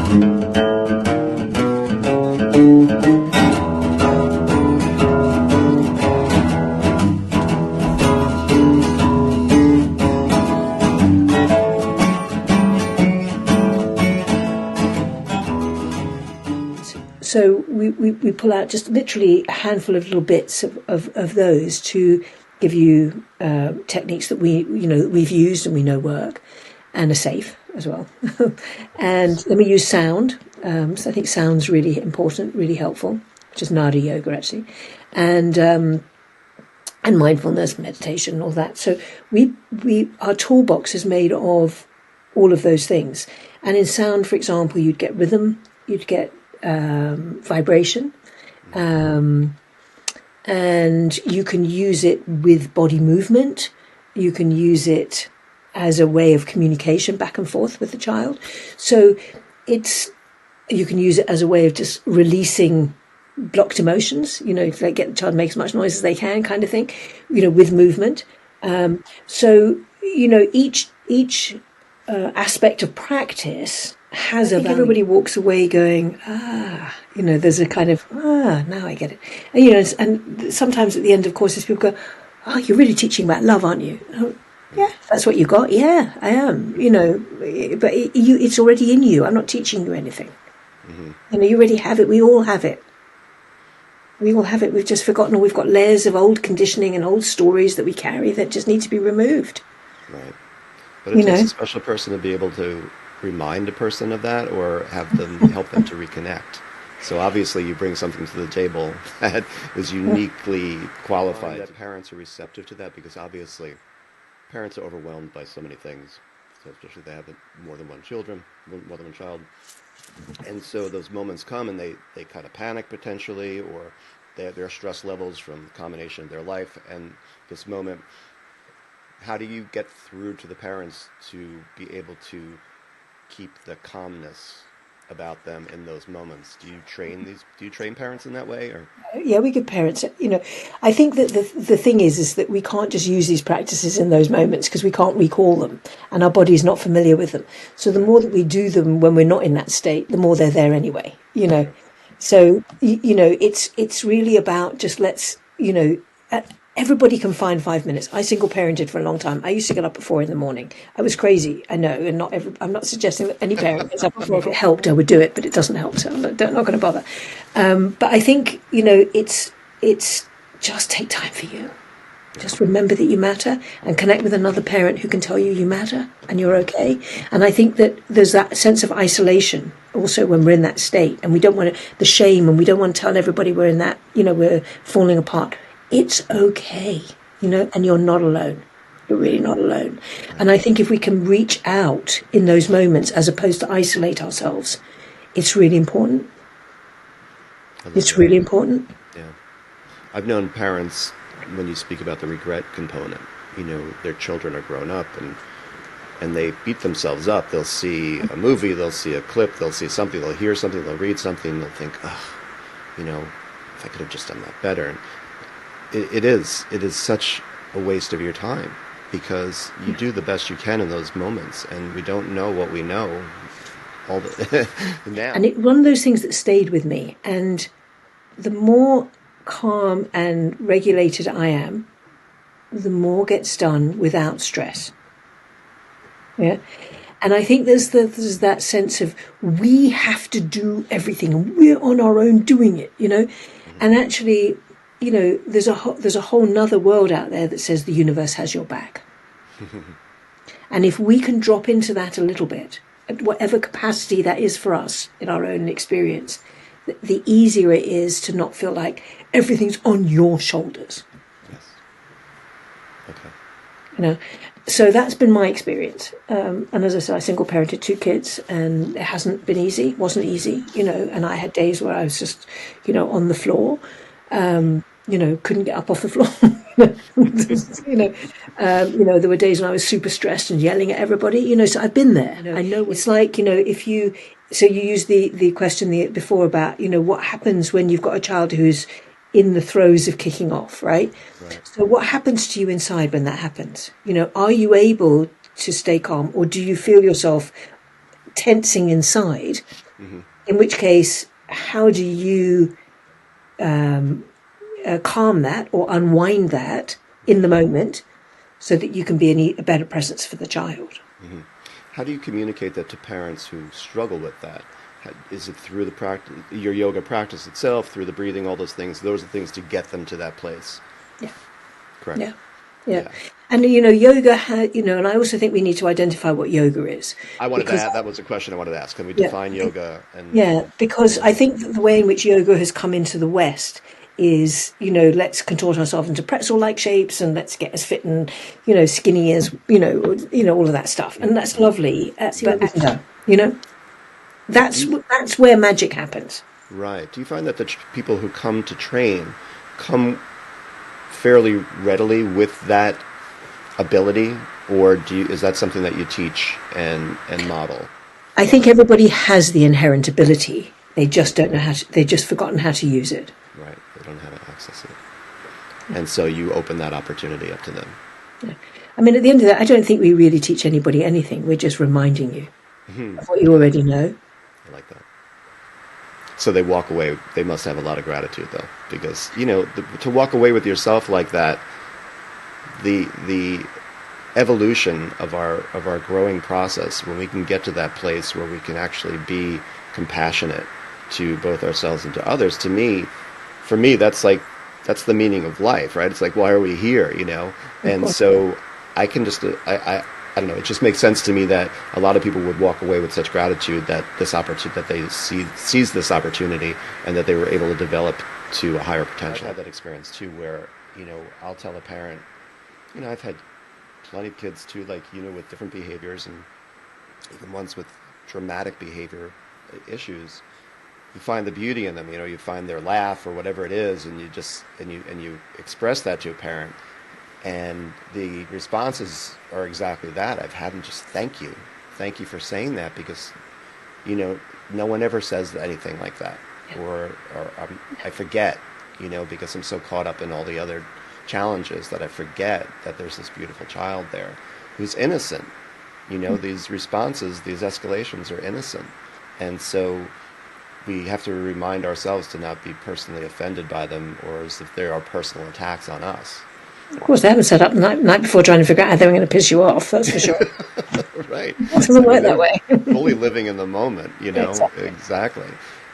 So we pull out just literally a handful of little bits of those to give you techniques that we've used and we know work and are safe as well. And then we use sound. So I think sound's really important, really helpful, which is Nada yoga actually, and mindfulness, meditation, all that. So our toolbox is made of all of those things. And in sound, for example, you'd get rhythm, you'd get vibration, and you can use it with body movement. You can use it as a way of communication back and forth with the child. So you can use it as a way of just releasing blocked emotions, if they get the child to make as much noise as they can, kind of thing, with movement. So each aspect of practice has everybody walks away going, there's a kind of, now I get it. And sometimes at the end of courses, people go, you're really teaching about love, aren't you? Yeah, that's what you got. Yeah, I am, but it's already in you. I'm not teaching you anything. Mm-hmm. You already have it. We all have it. We all have it. We've just forgotten, or we've got layers of old conditioning and old stories that we carry that just need to be removed. Right. But it takes a special person to be able to remind a person of that, or have them help them to reconnect. So obviously you bring something to the table that is uniquely qualified. That parents are receptive to that, because obviously parents are overwhelmed by so many things, so especially if they have more than one child. And so those moments come and they kind of panic potentially, or their stress levels from the combination of their life and this moment. How do you get through to the parents to be able to keep the calmness about them in those moments? Do you train parents in that way? Or yeah, we give parents, I think that the thing is that we can't just use these practices in those moments, because we can't recall them and our body is not familiar with them. So the more that we do them when we're not in that state, the more they're there anyway, So it's really about just everybody can find 5 minutes. I single parented for a long time. I used to get up at 4 a.m. I was crazy, I know, and I'm not suggesting that any parent gets up at 4. If it helped, I would do it, but it doesn't help, so I'm not going to bother. But I think, it's just take time for you. Just remember that you matter, and connect with another parent who can tell you matter and you're okay. And I think that there's that sense of isolation also when we're in that state, and we don't want the shame, and we don't want to tell everybody we're in that, we're falling apart. It's okay, and you're not alone. You're really not alone. And I think if we can reach out in those moments as opposed to isolate ourselves, it's really important. It's really important. Yeah. I've known parents, when you speak about the regret component, their children are grown up and they beat themselves up. They'll see a movie, they'll see a clip, they'll see something, they'll hear something, they'll read something, they'll think, if I could have just done that better. And it is such a waste of your time, because you do the best you can in those moments, and we don't know what we know all the now. And one of those things that stayed with me, and the more calm and regulated I am, the more gets done without stress. Yeah. And I think there's that sense of we have to do everything, and we're on our own doing it, and actually, there's a whole nother world out there that says the universe has your back. And if we can drop into that a little bit, at whatever capacity that is for us in our own experience, the easier it is to not feel like everything's on your shoulders. Yes. Okay. So that's been my experience. And as I said, I single parented 2 kids, and it hasn't been easy. It wasn't easy, and I had days where I was just, on the floor. Couldn't get up off the floor. There were days when I was super stressed and yelling at everybody. So I've been there. I know it's like, if you. So you used the question before about what happens when you've got a child who's in the throes of kicking off, right? So what happens to you inside when that happens? Are you able to stay calm, or do you feel yourself tensing inside. Mm-hmm. In which case, how do you calm that or unwind that in the moment so that you can be a better presence for the child? Mm-hmm. How do you communicate that to parents who struggle with that? Is it through the practice, your yoga practice itself, through the breathing, all those things? Those are things to get them to that place. Yeah. Correct. Yeah. And, yoga, and I also think we need to identify what yoga is. I wanted to add, that was a question I wanted to ask. Can we define yoga? Because I think that the way in which yoga has come into the West is, let's contort ourselves into pretzel-like shapes and let's get as fit and, skinny as, all of that stuff. And that's lovely. But that's where magic happens. Right. Do you find that the people who come to train come fairly readily with that ability, or is that something that you teach and model? I think everybody has the inherent ability. They just don't know they've just forgotten how to use it. Right. They don't know how to access it. And so you open that opportunity up to them. Yeah. I mean, at the end of that, I don't think we really teach anybody anything. We're just reminding you of what you already know. I like that. So they walk away. They must have a lot of gratitude, though, because to walk away with yourself like that, the evolution of our growing process, when we can get to that place where we can actually be compassionate to both ourselves and to others, for me, that's the meaning of life, right? It's like, why are we here, And so I can just I don't know. It just makes sense to me that a lot of people would walk away with such gratitude that they seized this opportunity and that they were able to develop to a higher potential. I've had that experience too, where I'll tell a parent, I've had plenty of kids too, with different behaviors and even ones with dramatic behavior issues. You find the beauty in them. You find their laugh or whatever it is, and you express that to a parent. And the responses are exactly that. I've had them just thank you for saying that, because no one ever says anything like that, or I forget, because I'm so caught up in all the other challenges that I forget that there's this beautiful child there who's innocent. These responses, these escalations are innocent, and so we have to remind ourselves to not be personally offended by them, or as if they are personal attacks on us. Of course, they haven't set up the night before trying to figure out how they were going to piss you off, that's for sure. Right. It doesn't work that way. Fully living in the moment, Exactly.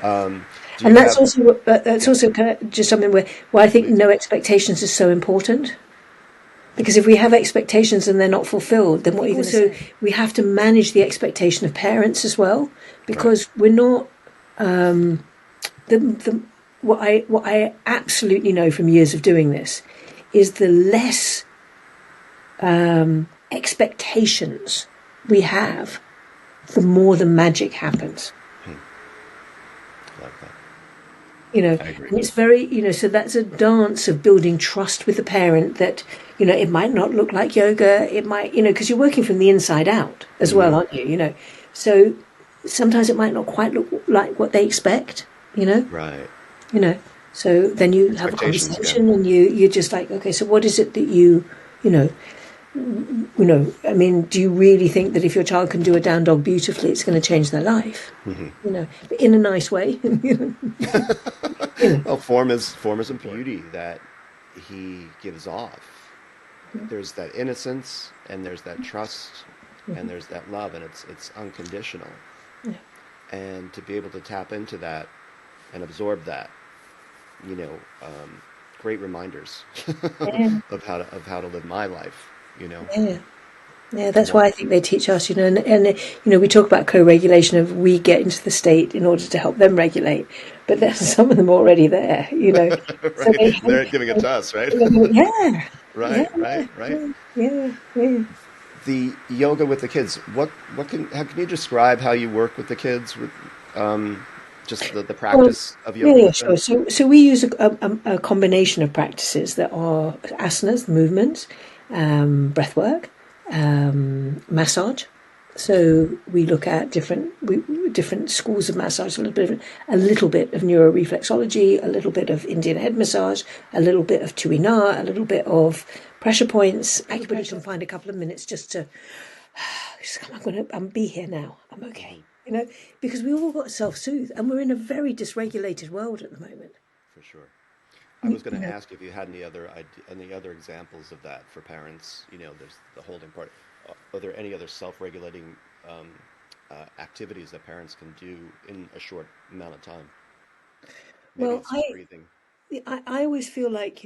And that's also kind of just something where I think no expectations is so important. Because if we have expectations and they're not fulfilled, then what are you going to say? We have to manage the expectation of parents as well, because we're not... what I absolutely know from years of doing this is the less expectations we have, the more the magic happens. I like that. I agree. And it's very, so that's a dance of building trust with the parent that, it might not look like yoga, it might, because you're working from the inside out as well, aren't you? So sometimes it might not quite look like what they expect, Right. So then you have a conversation and you're just like, okay, so what is it that I mean, do you really think that if your child can do a down dog beautifully, it's going to change their life? But in a nice way. Well, form is a beauty that he gives off. There's that innocence, and there's that trust, and there's that love, and it's unconditional. Yeah. And to be able to tap into that and absorb that, great reminders of how to live my life. Yeah, that's why I think they teach us, and we talk about co-regulation of we get into the state in order to help them regulate, but there's some of them already there, Right. So they're giving it to us, right? Yeah. Right. Yeah. The yoga with the kids, how can you describe how you work with the kids with just the practice of yoga? Yeah, sure. So we use a combination of practices that are asanas, movements, breath work, massage. So we look at different schools of massage, a little bit of neuroreflexology, a little bit of Indian head massage, a little bit of Tuina, a little bit of pressure points. Everybody can find a couple of minutes just to I'm be here now. I'm okay. You know, because we all got to self-soothe, and we're in a very dysregulated world at the moment. For sure. I was going to ask if you had any other examples of that for parents. You know, there's the holding part. Are there any other self-regulating activities that parents can do in a short amount of time? Maybe Well, it's breathing. I always feel like,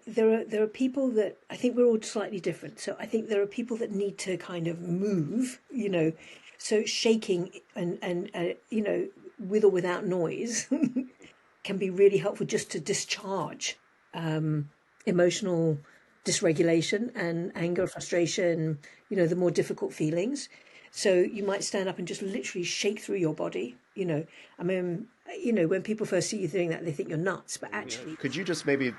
there are people that I think we're all slightly different. So I think there are people that need to kind of move, so shaking and with or without noise can be really helpful just to discharge emotional dysregulation and anger, frustration, the more difficult feelings. So you might stand up and just literally shake through your body. I mean, when people first see you doing that, they think you're nuts, but actually, Could you just maybe,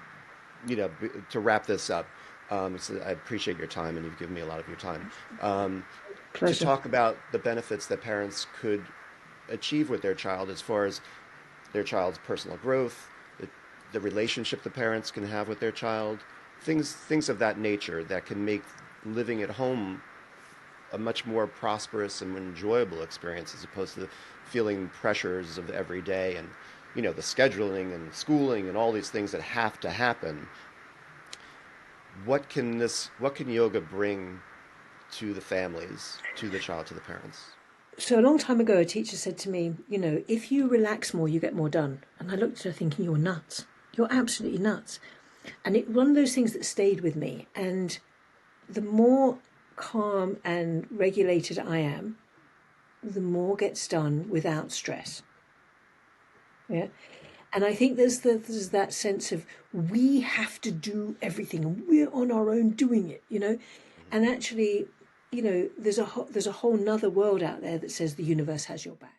to wrap this up, so I appreciate your time, and you've given me a lot of your time, to pleasure. talk about the benefits that parents could achieve with their child as far as their child's personal growth, the relationship the parents can have with their child, things of that nature that can make living at home a much more prosperous and enjoyable experience as opposed to feeling pressures of the everyday and the scheduling and schooling and all these things that have to happen. What can yoga bring to the families, to the child, to the parents? So a long time ago, a teacher said to me, if you relax more, you get more done. And I looked at her thinking, you're nuts. You're absolutely nuts. And one of those things that stayed with me. And the more calm and regulated I am, the more gets done without stress. Yeah. And I think there's that sense of we have to do everything and we're on our own doing it, And actually, there's a whole nother world out there that says the universe has your back.